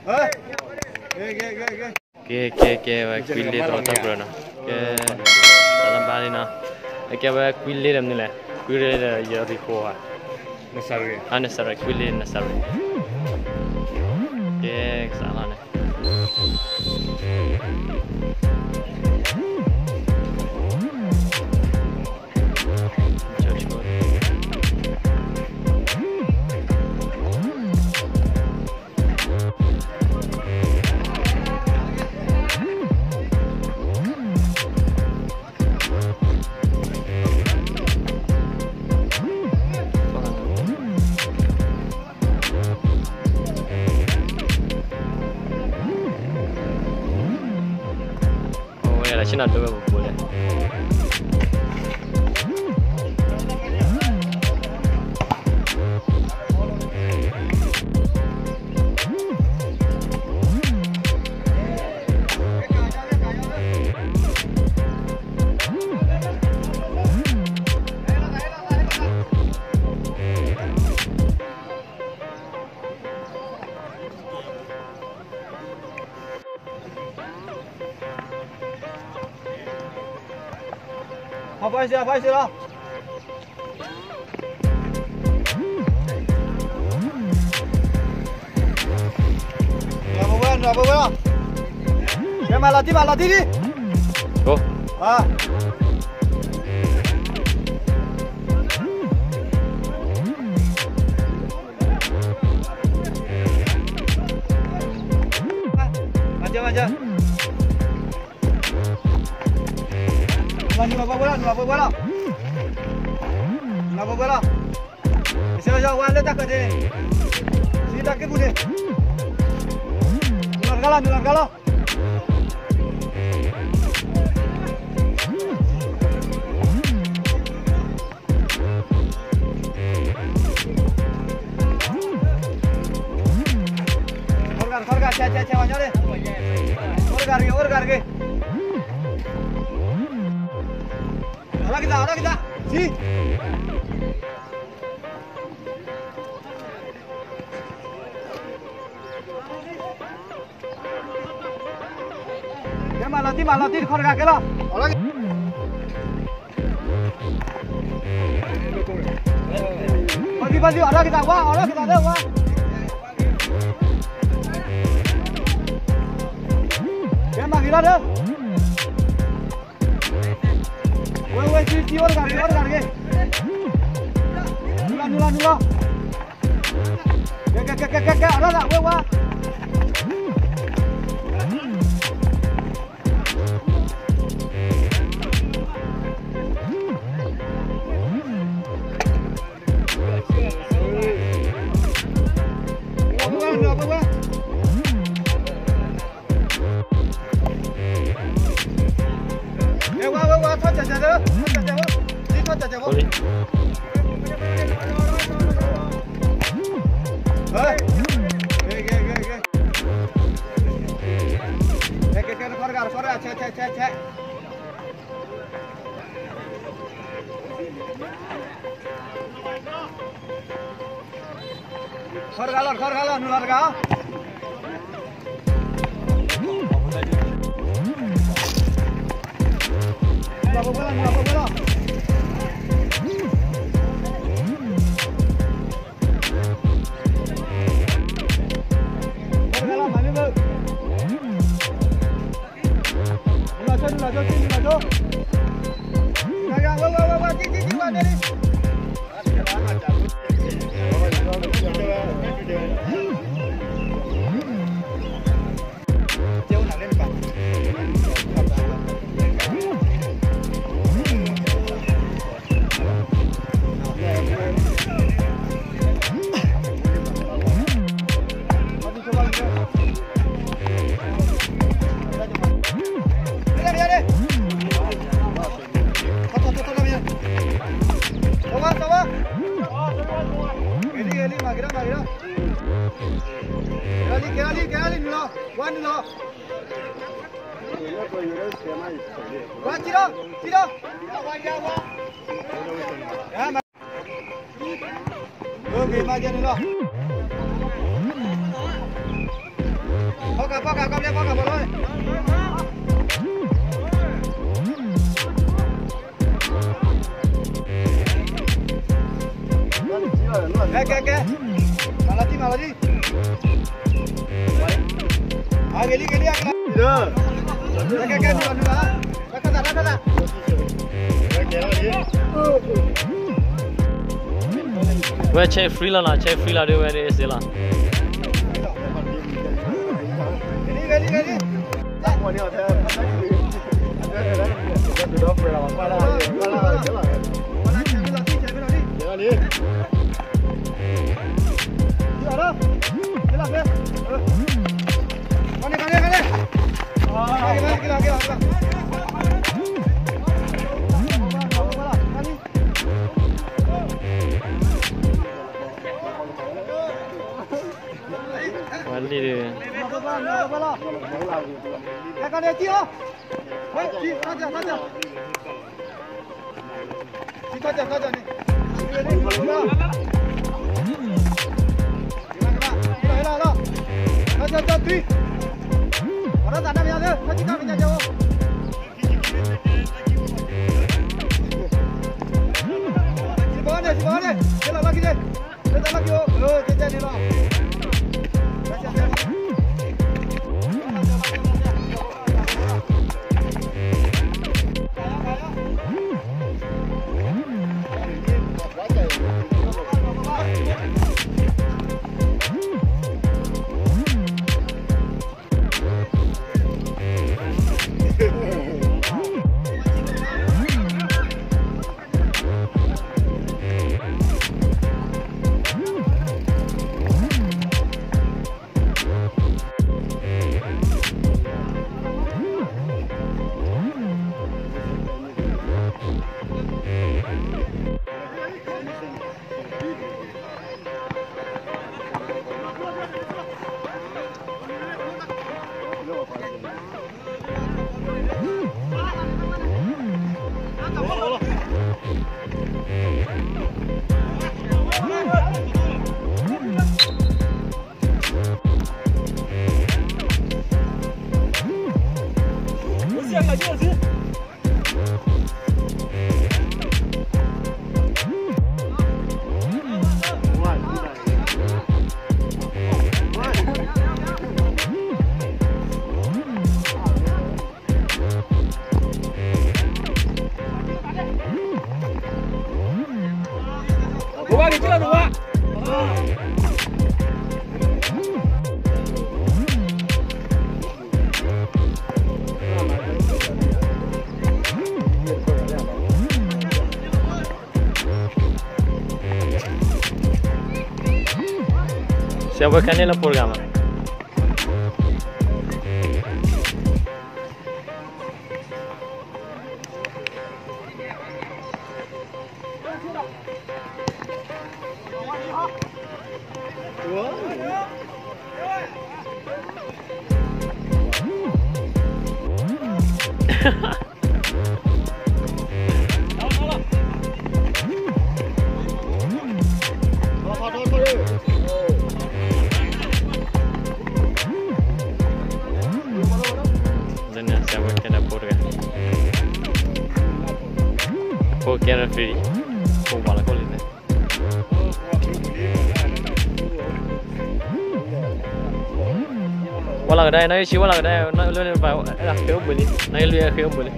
Ke kuille terota Bruno. Ke dalam bali na. Ke kuille ram nila. Kuille ya riko. Nasari. Nasari kuille nasari. Ke salah ne. Sini ada berapa boleh? Apa sih lah? Apa bukan? Ya malatih di. Go. Manja. Berapa bola? Bisa jauh tak ada. Si tak boleh. Nular kalah. Orgar, ceweknya deh. Orgar ke. Ada kita. Si. Ya malatih khor ga ke lo. Bagi ada kita ada. Ya manggil ada. Woi, si orgar ke. Nula. Ke, ada tak? Woi. Apa? Boleh. Cek. Khor galon, nular ka. Berapa bola? Kali nilo, wan nilo. Wan tiro. Oke, maju nilo. Poca, cambia poca, por favor. ¿Qué? Malati. Geli. ¿Qué? Rakata. Where check free la do where is la. Geli. Wali dia. Siapa kanil lapor gama? Kira free, kau malah kau lihat. Walau ada, nak isi walau ada, nak lu ni bawa, nak kau boleh, nak lu ya kau boleh.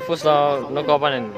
futsal no kau panen.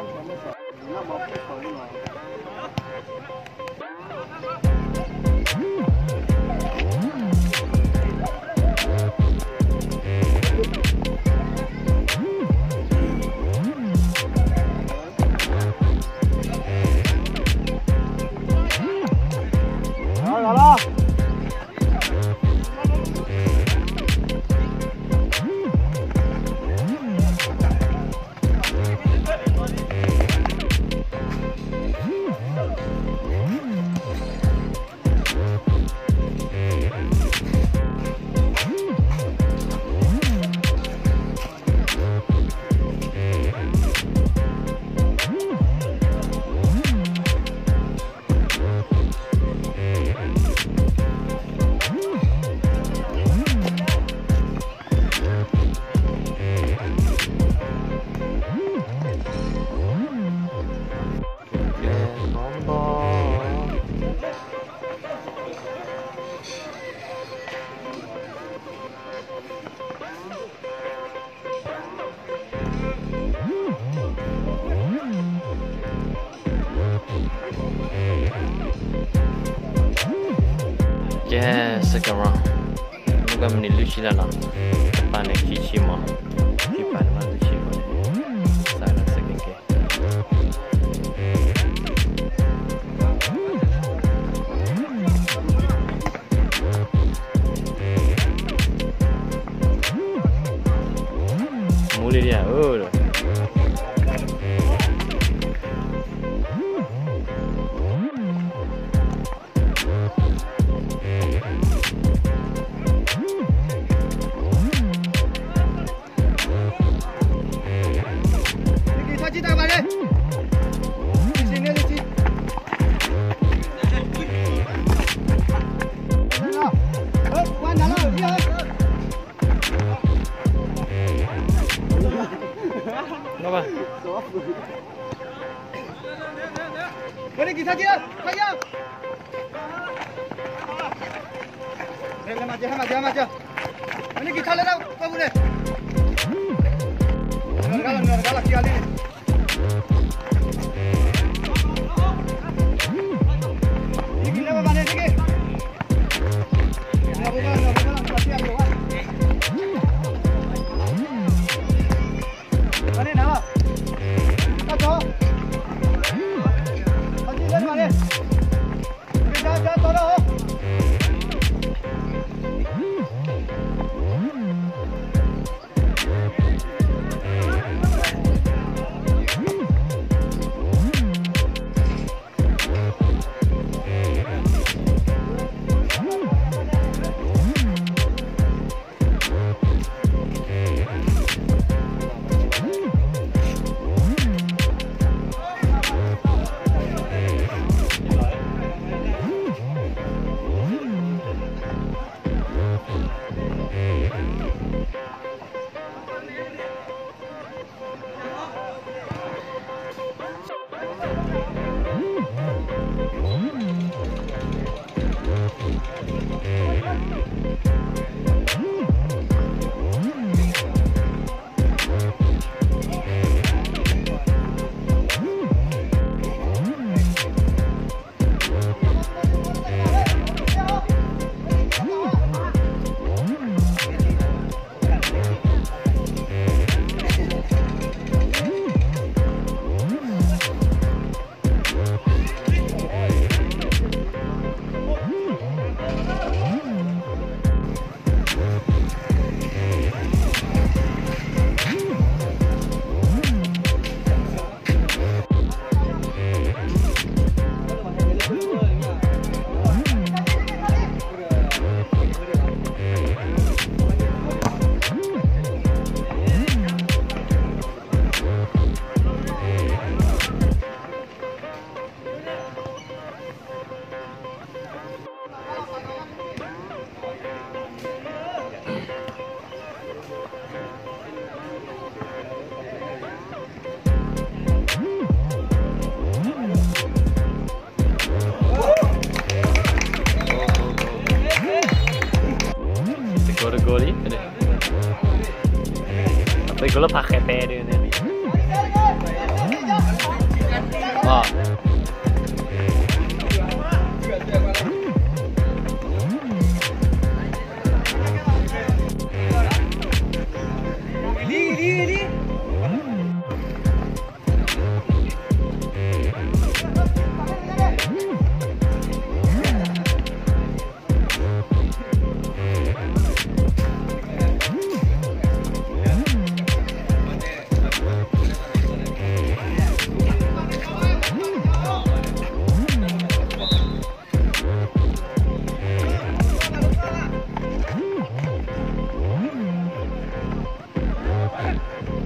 Second round. Bukan menilusi lah lah. Depan ni kici mah. Depan mana kici mah. Saya nak second ke. Muli dia. Oh. Kenapa? Boleh kita dia, saya. Maju. Ini kita dah kau boleh. Galak kali ni. Ini apa mana ni? Apa pasti ada. Mana nama? Apa? Haji dan mana? Kita tolong. Tapi gue pakai teh dia nih. Oh.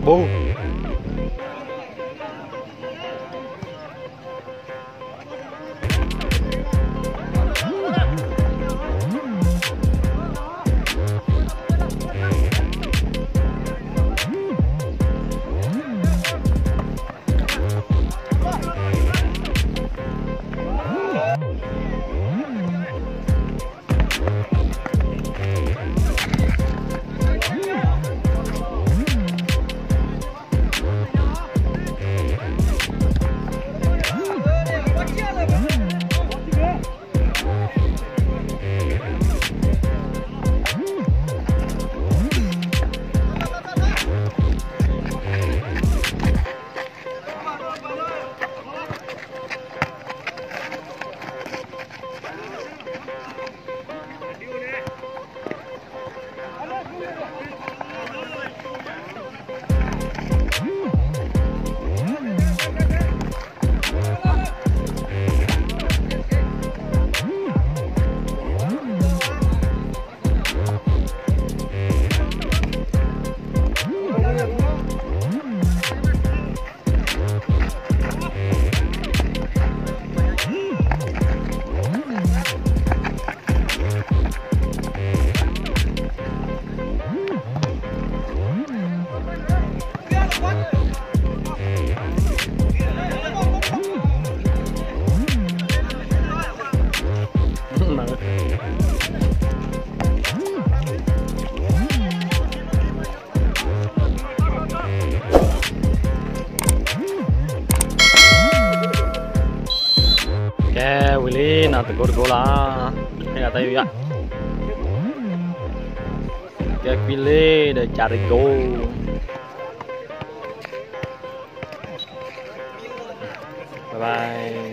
Boom. Oke, Willy, nah tegur gola. Ini nggak tahu ya. Oke, Willy udah cari gol. Bye bye.